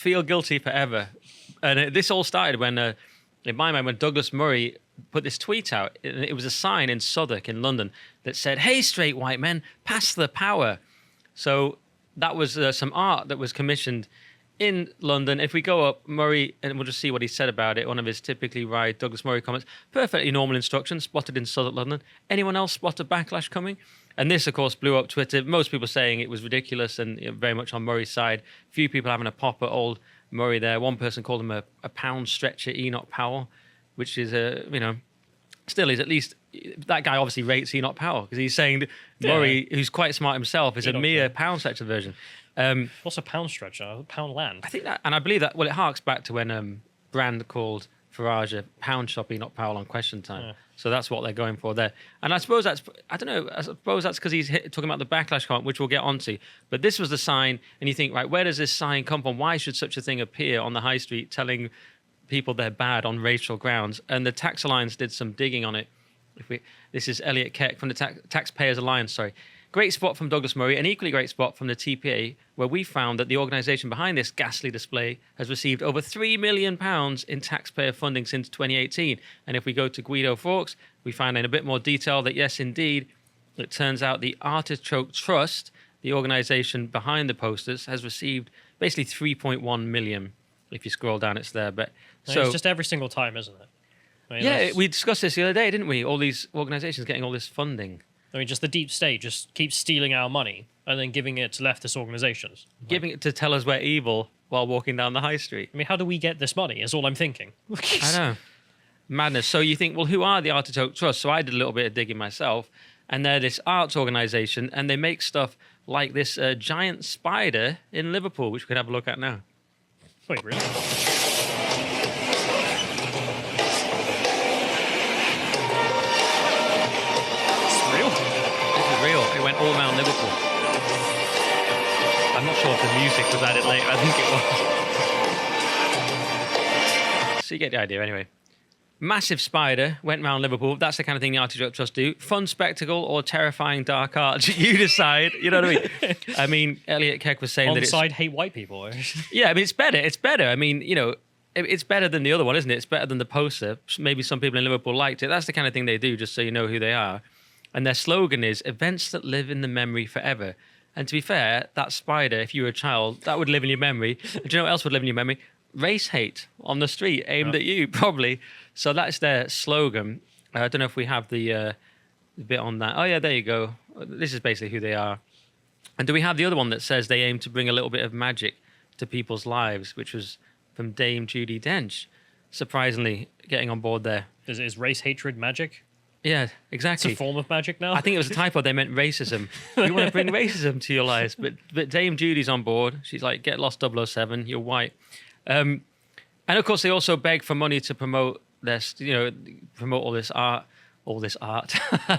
feel guilty forever. And this all started when, in my mind, when Douglas Murray put this tweet out. It was a sign in Southwark in London that said, "Hey, straight white men, pass the power." So that was some art that was commissioned in London. If we go up, Murray, and we'll just see what he said about it, one of his typically wry Douglas Murray comments, perfectly normal instructions, spotted in Southwark, London. Anyone else spot a backlash coming? And this, of course, blew up Twitter. Most people saying it was ridiculous and very much on Murray's side. Few people having a pop at old Murray there. One person called him a pound stretcher, Enoch Powell, which is, still is at least, that guy obviously rates Enoch Powell because he's saying that Murray, who's quite smart himself, is a mere pound stretcher version. What's a pound stretcher? A pound land? I think that, and I believe that, well, it harks back to when Brand called Farage a pound shop Enoch Powell on Question Time. Yeah. So that's what they're going for there. And I suppose that's, I don't know, I suppose that's because he's talking about the backlash comment, which we'll get onto. But this was the sign, and you think, right, where does this sign come from? Why should such a thing appear on the high street telling people they're bad on racial grounds? And the Tax Alliance did some digging on it. This is Elliot Keck from the Taxpayers Alliance, sorry. Great spot from Douglas Murray, an equally great spot from the TPA, where we found that the organisation behind this ghastly display has received over £3 million in taxpayer funding since 2018. And if we go to Guido Fawkes, we find in a bit more detail that, yes, indeed, it turns out the Artichoke Trust, the organisation behind the posters, has received basically 3.1 million. If you scroll down, it's there. But so it's just every single time, isn't it? I mean, yeah, we discussed this the other day, didn't we? All these organisations getting all this funding. I mean, just the deep state just keeps stealing our money and then giving it to leftist organisations. Giving it to tell us we're evil while walking down the high street. I mean, how do we get this money is all I'm thinking. I know. Madness. So you think, well, who are the Artichoke Trust? So I did a little bit of digging myself. And they're this arts organisation, and they make stuff like this giant spider in Liverpool, which we could have a look at now. Wait, really? It went all around Liverpool. I'm not sure if the music was added later. I think it was. So you get the idea anyway. Massive spider went round Liverpool. That's the kind of thing the Artichoke Trust do. Fun spectacle or terrifying dark art. You decide. You know what I mean? I mean, Elliot Keck was saying that it's... hate white people. Yeah, I mean, it's better. It's better. I mean, it's better than the other one, isn't it? It's better than the poster. Maybe some people in Liverpool liked it. That's the kind of thing they do, just so you know who they are. And their slogan is events that live in the memory forever. And to be fair, that spider, if you were a child, that would live in your memory. Do you know what else would live in your memory? Race hate on the street aimed at you, probably. So that's their slogan. I don't know if we have the bit on that. Oh, yeah, there you go. This is basically who they are. And do we have the other one that says they aim to bring a little bit of magic to people's lives, which was from Dame Judi Dench, surprisingly getting on board there. Is race hatred magic? Yeah, exactly. It's a form of magic now? I think it was a typo. They meant racism. You want to bring racism to your lives. But Dame Judy's on board. She's like, get lost 007, you're white. And of course, they also beg for money to promote this, promote all this art. All this art.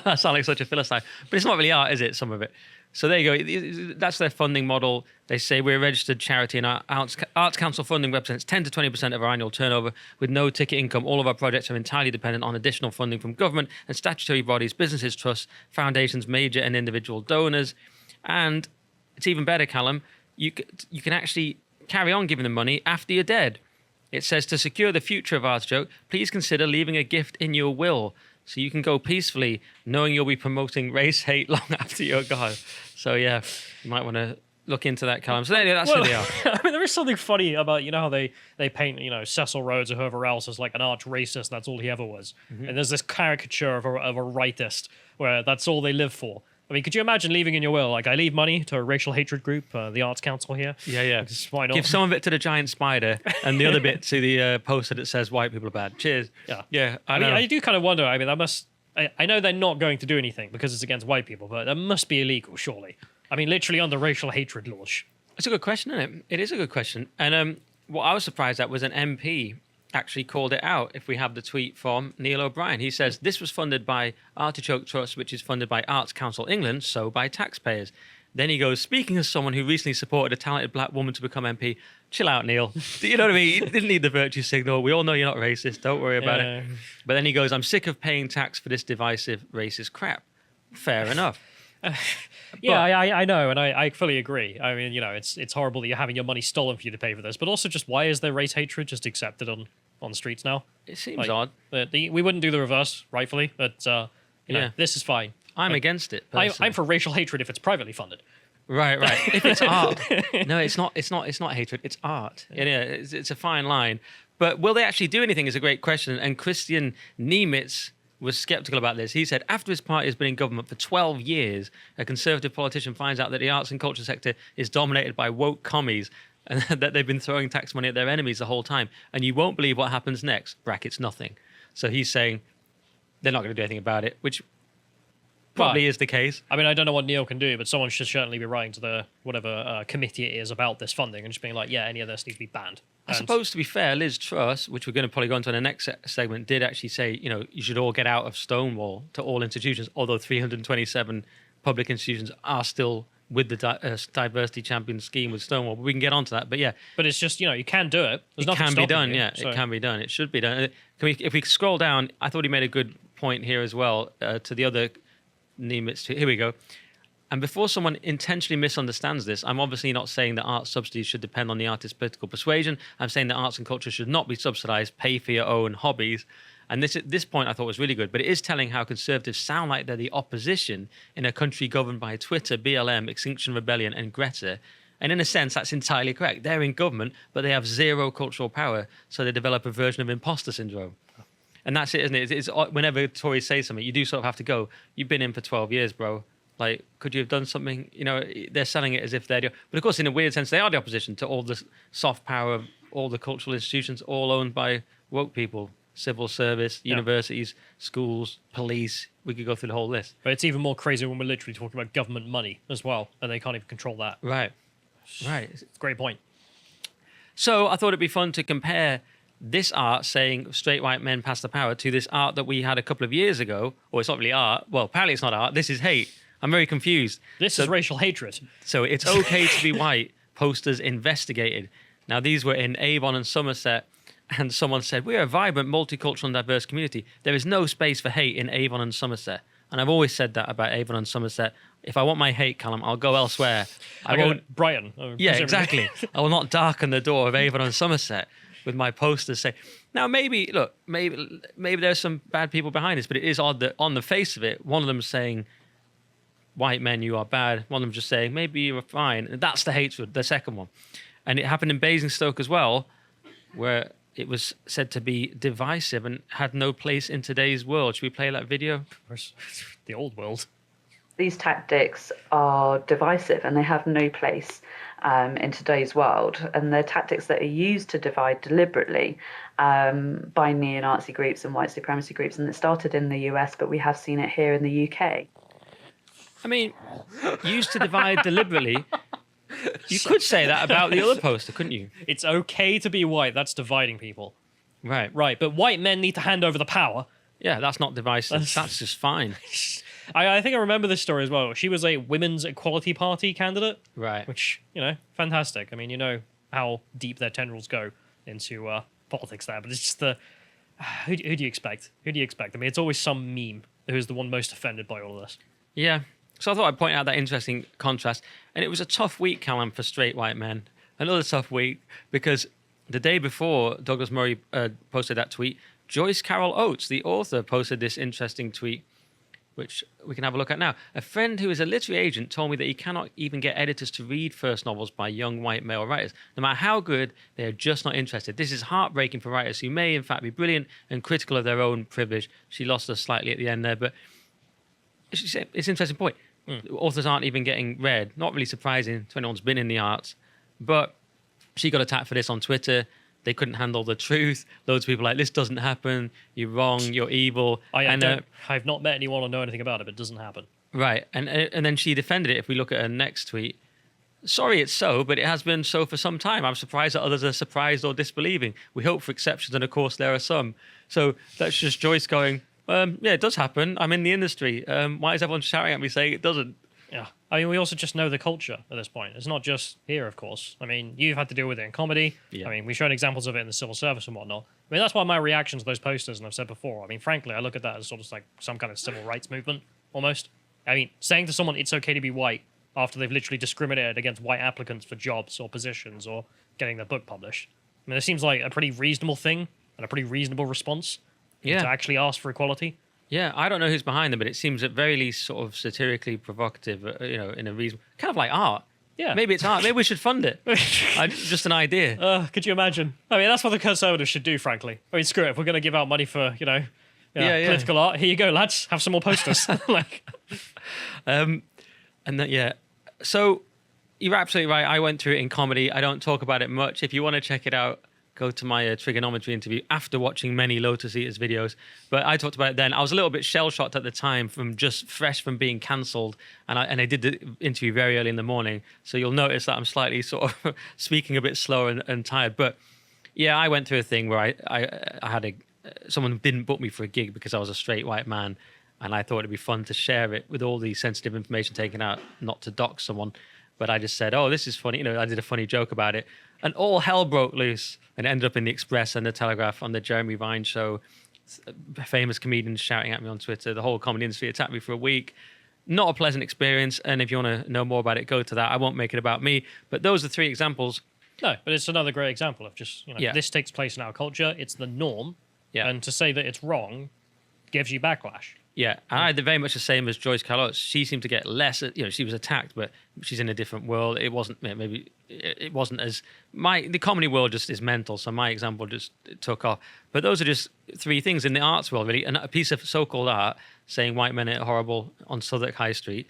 I sound like such a Philistine. But it's not really art, is it, some of it? So there you go. That's their funding model. They say we're a registered charity and our Arts Council funding represents 10 to 20% of our annual turnover with no ticket income. All of our projects are entirely dependent on additional funding from government and statutory bodies, businesses, trusts, foundations, major and individual donors. And it's even better, Callum. You can actually carry on giving them money after you're dead. It says to secure the future of Artichoke, please consider leaving a gift in your will. So you can go peacefully knowing you'll be promoting race hate long after you're gone. So, yeah, you might want to look into that, Callum. So anyway, that's who they are. I mean, there is something funny about, how they paint, Cecil Rhodes or whoever else as like an arch racist. That's all he ever was. Mm-hmm. And there's this caricature of a rightist where that's all they live for. I mean, could you imagine leaving in your will, like, I leave money to a racial hatred group, the Arts Council here? Yeah. Why not? Give some of it to the giant spider and the other bit to the poster that says white people are bad. Cheers. Yeah. I mean, I do kind of wonder, I mean, I know they're not going to do anything because it's against white people, but that must be illegal, surely. I mean, literally under racial hatred laws. It's a good question, isn't it? It is a good question. And what I was surprised at was an MP actually called it out. If we have the tweet from Neil O'Brien, he says, this was funded by Artichoke Trust, which is funded by Arts Council England, so by taxpayers. Then he goes, speaking as someone who recently supported a talented black woman to become MP, chill out, Neil. You know what I mean? You didn't need the virtue signal. We all know you're not racist. Don't worry about it. But then he goes, I'm sick of paying tax for this divisive racist crap. Fair enough. Yeah, I know, and I fully agree. I mean, it's horrible that you're having your money stolen for you to pay for this, but also just why is there race hatred just accepted on the streets now? It seems odd. We wouldn't do the reverse, rightfully, but this is fine. I'm against it. I'm for racial hatred if it's privately funded. Right. If it's art, no, it's not. It's not hatred. It's art. Yeah, it's a fine line. But will they actually do anything? Is a great question. And Christian Niemitz was skeptical about this. He said, after his party has been in government for 12 years, a conservative politician finds out that the arts and culture sector is dominated by woke commies and that they've been throwing tax money at their enemies the whole time. And you won't believe what happens next. Brackets nothing. So he's saying they're not going to do anything about it, which probably is the case. I mean, I don't know what Neil can do, but someone should certainly be writing to the whatever committee it is about this funding and just being like, yeah, any of this needs to be banned. I suppose, to be fair, Liz Truss, which we're going to probably go into in the next segment, did actually say, you should all get out of Stonewall to all institutions, although 327 public institutions are still with the diversity champion scheme with Stonewall. But we can get onto that. But yeah. But it's just, you can do it. There's nothing can be done, you, yeah. So. It can be done. It should be done. If we scroll down, I thought he made a good point here as well to the other Niemitz. Here we go. And before someone intentionally misunderstands this, I'm obviously not saying that art subsidies should depend on the artist's political persuasion. I'm saying that arts and culture should not be subsidized, pay for your own hobbies. And this point I thought was really good, but it is telling how conservatives sound like they're the opposition in a country governed by Twitter, BLM, Extinction Rebellion, and Greta. And in a sense, that's entirely correct. They're in government, but they have zero cultural power, so they develop a version of imposter syndrome. And that's it, isn't it? It's whenever Tories say something, you do sort of have to go, you've been in for 12 years, bro. Like, could you have done something? They're selling it as if they're... But of course, in a weird sense, they are the opposition to all the soft power of all the cultural institutions, all owned by woke people. Civil service, universities, schools, police. We could go through the whole list. But it's even more crazy when we're literally talking about government money as well, and they can't even control that. Right. Great point. So I thought it'd be fun to compare this art saying straight white men pass the power to this art that we had a couple of years ago. Or it's not really art. Well, apparently it's not art. This is hate. I'm very confused. This is racial hatred. So it's okay to be white. Posters investigated. Now, these were in Avon and Somerset. And someone said, we're a vibrant, multicultural and diverse community. There is no space for hate in Avon and Somerset. And I've always said that about Avon and Somerset. If I want my hate, Callum, I'll go elsewhere. I won't... Brighton. Yeah, exactly. I will not darken the door of Avon and Somerset with my posters saying... Now, maybe there's some bad people behind this, but it is odd that on the face of it, one of them saying, white men, you are bad. One of them just saying, maybe you're fine. And that's the hatred, the second one. And it happened in Basingstoke as well, where it was said to be divisive and had no place in today's world. Should we play that video? The old world. These tactics are divisive and they have no place in today's world. And they're tactics that are used to divide deliberately by neo-Nazi groups and white supremacy groups. And it started in the US, but we have seen it here in the UK. I mean, used to divide deliberately... You could say that about the other poster, couldn't you? It's okay to be white. That's dividing people. Right. But white men need to hand over the power. Yeah, that's not divisive. That's just fine. I think I remember this story as well. She was a Women's Equality Party candidate. Right. Which, fantastic. I mean, you know how deep their tendrils go into politics there. But it's just who do you expect? Who do you expect? I mean, it's always some meme who's the one most offended by all of this. Yeah. So I thought I'd point out that interesting contrast. And it was a tough week, Callum, for straight white men. Another tough week because the day before Douglas Murray posted that tweet, Joyce Carol Oates, the author, posted this interesting tweet, which we can have a look at now. A friend who is a literary agent told me that he cannot even get editors to read first novels by young white male writers. No matter how good, they are just not interested. This is heartbreaking for writers who may, in fact, be brilliant and critical of their own privilege. She lost us slightly at the end there, but it's an interesting point. Authors aren't even getting read. Not really surprising to anyone who's been in the arts. But she got attacked for this on Twitter. They couldn't handle the truth. Loads of people like, this doesn't happen. You're wrong. You're evil. I've not met anyone or know anything about it, but it doesn't happen. Right. And then she defended it. If we look at her next tweet, sorry it's so, but it has been so for some time. I'm surprised that others are surprised or disbelieving. We hope for exceptions, and of course there are some. So that's just Joyce going... yeah, it does happen. I'm in the industry. Why is everyone shouting at me saying it doesn't? Yeah. I mean, we also just know the culture at this point. It's not just here, of course. I mean, you've had to deal with it in comedy. Yeah. I mean, we've shown examples of it in the civil service and whatnot. I mean, that's why my reaction to those posters, and I've said before, I mean, frankly, I look at that as sort of like some kind of civil rights movement, almost. I mean, saying to someone it's okay to be white after they've literally discriminated against white applicants for jobs or positions or getting their book published. I mean, it seems like a pretty reasonable thing and a pretty reasonable response to actually ask for equality. Yeah, I don't know who's behind them, but it seems at very least sort of satirically provocative, in a reason, kind of like art. Yeah. Maybe it's art. Maybe we should fund it. Just an idea. Could you imagine? I mean, that's what the Conservatives should do, frankly. I mean, screw it. If we're going to give out money for, political art, here you go, lads. Have some more posters. So you're absolutely right. I went through it in comedy. I don't talk about it much. If you want to check it out, go to my trigonometry interview after watching many Lotus Eaters videos. But I talked about it then. I was a little bit shell-shocked at the time from just fresh from being cancelled. And I did the interview very early in the morning. So you'll notice that I'm slightly sort of speaking a bit slower and tired. But yeah, I went through a thing where I had someone didn't book me for a gig because I was a straight white man. And I thought it'd be fun to share it with all the sensitive information taken out, not to dox someone. But I just said, oh, this is funny. I did a funny joke about it. And all hell broke loose and ended up in the Express and the Telegraph on the Jeremy Vine show. Famous comedians shouting at me on Twitter. The whole comedy industry attacked me for a week. Not a pleasant experience. And if you want to know more about it, go to that. I won't make it about me. But those are 3 examples. No, but it's another great example of just, this takes place in our culture. It's the norm. Yeah. And to say that it's wrong gives you backlash. Yeah, and I did very much the same as Joyce Carol. She seemed to get less. She was attacked, but she's in a different world. It wasn't as the comedy world just is mental. So my example just took off. But those are just 3 things in the arts world, really. And a piece of so-called art saying white men are horrible on Southwark High Street.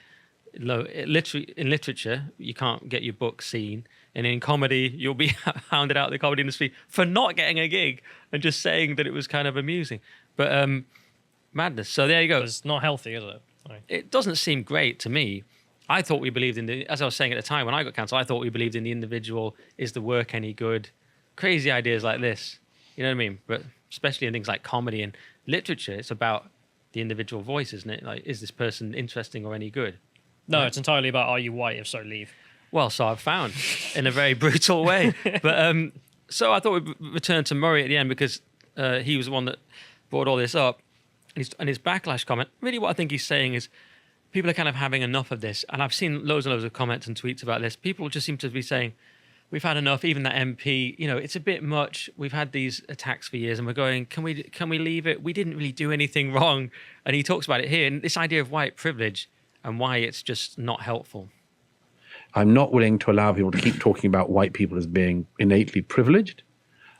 Literally, in literature, you can't get your book seen, and in comedy, you'll be hounded out of the comedy industry for not getting a gig and just saying that it was kind of amusing. But madness. So there you go. It's not healthy, is it? It doesn't seem great to me. I thought we believed as I was saying at the time when I got cancelled, I thought we believed in the individual. Is the work any good? Crazy ideas like this. You know what I mean? But especially in things like comedy and literature, it's about the individual voice, isn't it? Like, is this person interesting or any good? No, It's entirely about, are you white? If so, leave. Well, so I've found in a very brutal way. But so I thought we'd return to Murray at the end because he was the one that brought all this up. And his backlash comment, really what I think he's saying is people are kind of having enough of this. And I've seen loads and loads of comments and tweets about this. People just seem to be saying, we've had enough. Even that MP, it's a bit much. We've had these attacks for years and we're going, can we leave it? We didn't really do anything wrong. And he talks about it here. And this idea of white privilege and why it's just not helpful. I'm not willing to allow people to keep talking about white people as being innately privileged.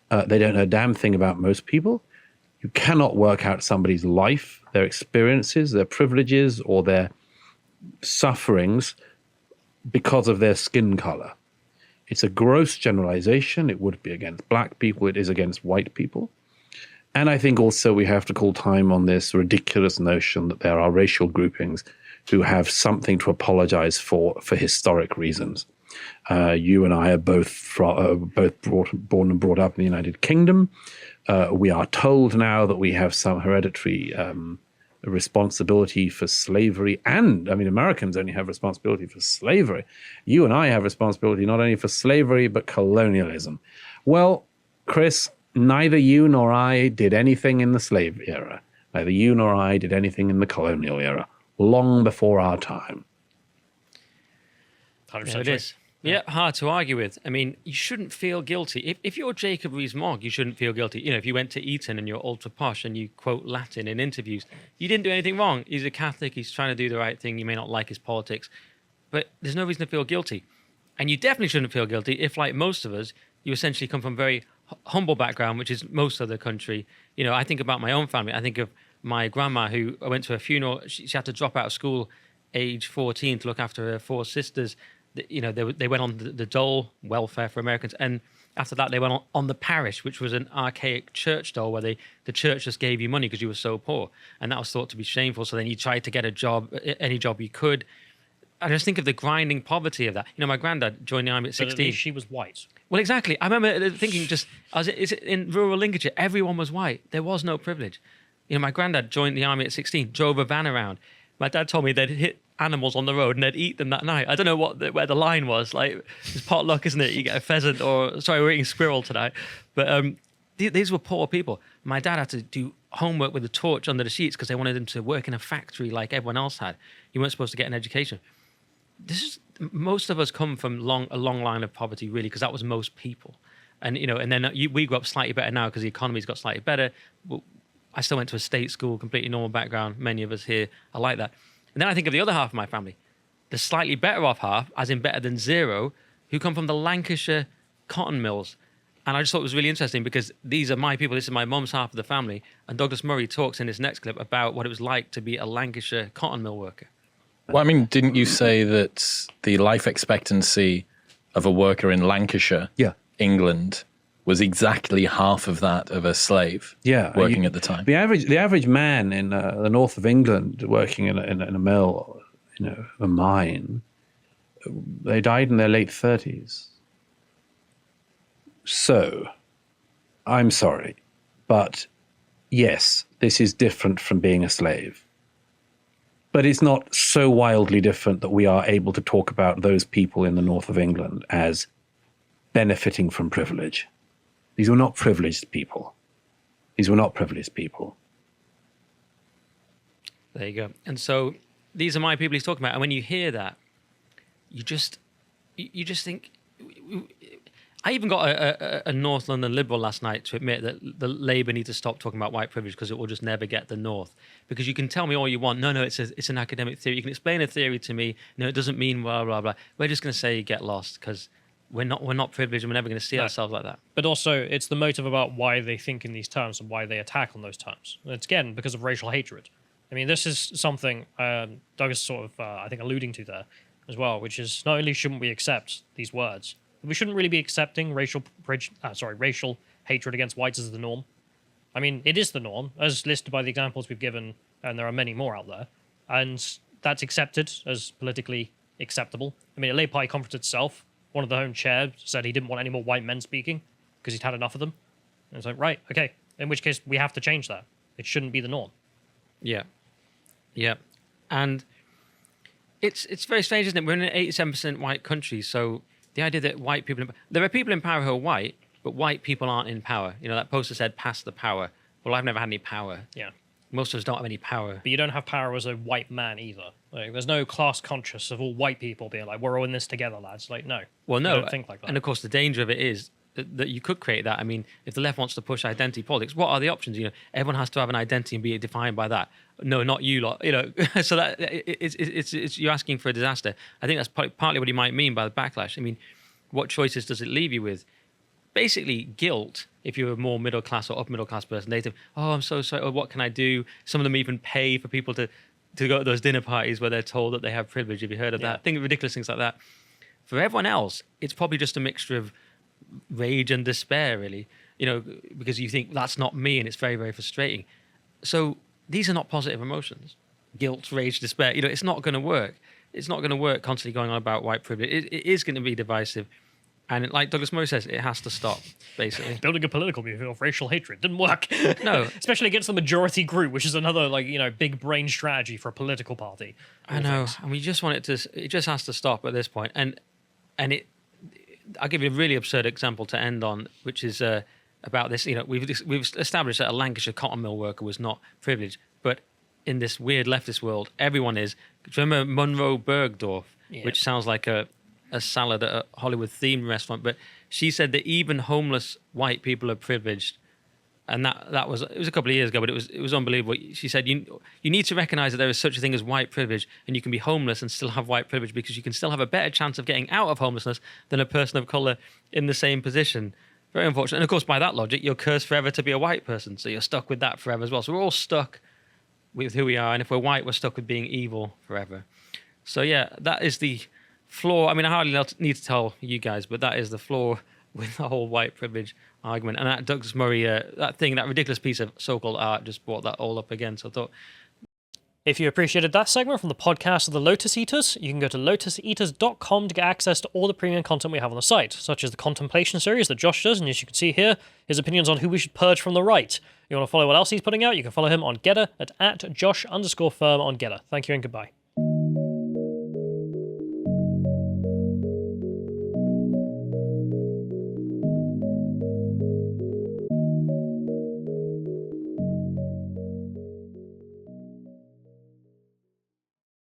They don't know a damn thing about most people. You cannot work out somebody's life, their experiences, their privileges, or their sufferings because of their skin color. It's a gross generalization. It would be against black people. It is against white people. And I think also we have to call time on this ridiculous notion that there are racial groupings who have something to apologize for historic reasons. You and I are both born and brought up in the United Kingdom. We are told now that we have some hereditary responsibility for slavery. And, Americans only have responsibility for slavery. You and I have responsibility not only for slavery, but colonialism. Well, Chris, neither you nor I did anything in the slave era. Neither you nor I did anything in the colonial era. Long before our time. 100% It is. Yeah, hard to argue with. You shouldn't feel guilty. If you're Jacob Rees-Mogg, you shouldn't feel guilty. If you went to Eton and you're ultra posh and you quote Latin in interviews, you didn't do anything wrong. He's a Catholic. He's trying to do the right thing. You may not like his politics, but there's no reason to feel guilty. And you definitely shouldn't feel guilty if, like most of us, you essentially come from a very humble background, which is most of the country. I think about my own family. I think of my grandma who I went to her funeral. She had to drop out of school age 14 to look after her 4 sisters. They went on the dole, welfare for Americans, and after that they went on the parish, which was an archaic church dole where the church just gave you money because you were so poor, and that was thought to be shameful. So then you tried to get a job, any job you could. I just think of the grinding poverty of that. My granddad joined the army at 16. But at least she was white. Well, exactly. I remember thinking in rural Lincolnshire, everyone was white. There was no privilege. My granddad joined the army at 16, drove a van around. My dad told me they'd hit animals on the road and they'd eat them that night. I don't know where the line was. Like, it's potluck, isn't it? You get a pheasant we're eating squirrel tonight. But these were poor people. My dad had to do homework with a torch under the sheets because they wanted him to work in a factory like everyone else had. You weren't supposed to get an education. Most of us come from a long line of poverty, really, because that was most people. And, and then we grew up slightly better now because the economy's got slightly better. I still went to a state school, completely normal background. Many of us here are like that. And then I think of the other half of my family, the slightly better off half, as in better than zero, who come from the Lancashire cotton mills. And I just thought it was really interesting because these are my people. This is my mum's half of the family. And Douglas Murray talks in this next clip about what it was like to be a Lancashire cotton mill worker. Well, I mean, didn't you say that the life expectancy of a worker in Lancashire, England, was exactly half of that of a slave working at the time? The average man in the north of England working in a mill, a mine, they died in their late 30s. So, I'm sorry, but yes, this is different from being a slave. But it's not so wildly different that we are able to talk about those people in the north of England as benefiting from privilege. These were not privileged people. There you go. And so these are my people he's talking about. And when you hear that, you just think... I even got a North London Liberal last night to admit that the Labour need to stop talking about white privilege because it will just never get the North. Because you can tell me all you want. No, it's an academic theory. You can explain a theory to me. No, it doesn't mean blah, blah, blah. We're just going to say get lost because we're not privileged and we're never going to see ourselves like that. But also, it's the motive about why they think in these terms and why they attack on those terms. And it's, again, because of racial hatred. I mean, this is something Doug is sort of, I think, alluding to there as well, which is not only shouldn't we accept these words, we shouldn't really be accepting racial hatred against whites as the norm. I mean, it is the norm, as listed by the examples we've given, and there are many more out there. And that's accepted as politically acceptable. I mean, at Labour Party conference itself, one of the home chairs said he didn't want any more white men speaking because he'd had enough of them. And it's like, right, okay, in which case we have to change that. It shouldn't be the norm. Yeah. And it's very strange, isn't it? We're in an 87% white country, so the idea that white people... There are people in power who are white, but white people aren't in power. That poster said, pass the power. Well, I've never had any power. Yeah. Most of us don't have any power. But you don't have power as a white man either. Like, there's no class conscious of all white people being like, we're all in this together, lads. Like, no. Well, no. I don't think like that. And of course, the danger of it is that you could create that. I mean, if the left wants to push identity politics, what are the options? Everyone has to have an identity and be defined by that. No, not you lot. So that it's you're asking for a disaster. I think that's partly what he might mean by the backlash. I mean, what choices does it leave you with? Basically, guilt. If you're a more middle class or upper middle class person, they think, "Oh, I'm so sorry. Oh, what can I do?" Some of them even pay for people to go to those dinner parties where they're told that they have privilege. Have you heard of that? Think of ridiculous things like that. For everyone else, it's probably just a mixture of rage and despair, really. Because you think that's not me, and it's very, very frustrating. So these are not positive emotions. Guilt, rage, despair. It's not going to work. It's not going to work constantly going on about white privilege. It is going to be divisive. And like Douglas Murray says, it has to stop, basically. Building a political movement of racial hatred didn't work. No. Especially against the majority group, which is another, big brain strategy for a political party. I know. And we just want it just has to stop at this point. And I'll give you a really absurd example to end on, which is about this. We've established that a Lancashire cotton mill worker was not privileged. But in this weird leftist world, everyone is. Do you remember Monroe Bergdorf, which sounds like a salad at a Hollywood-themed restaurant? But she said that even homeless white people are privileged. And it was a couple of years ago, but it was unbelievable. She said, you need to recognize that there is such a thing as white privilege, and you can be homeless and still have white privilege because you can still have a better chance of getting out of homelessness than a person of color in the same position. Very unfortunate. And of course, by that logic, you're cursed forever to be a white person. So you're stuck with that forever as well. So we're all stuck with who we are. And if we're white, we're stuck with being evil forever. So yeah, that is the flaw. I mean, I hardly need to tell you guys, but that is the flaw with the whole white privilege argument. And that Douglas Murray, that ridiculous piece of so-called art just brought that all up again. So I thought... If you appreciated that segment from the podcast of the Lotus Eaters, you can go to lotuseaters.com to get access to all the premium content we have on the site, such as the Contemplation series that Josh does, and as you can see here, his opinions on who we should purge from the right. You want to follow what else he's putting out, you can follow him on Getter at @Josh_firm on Getter. Thank you and goodbye.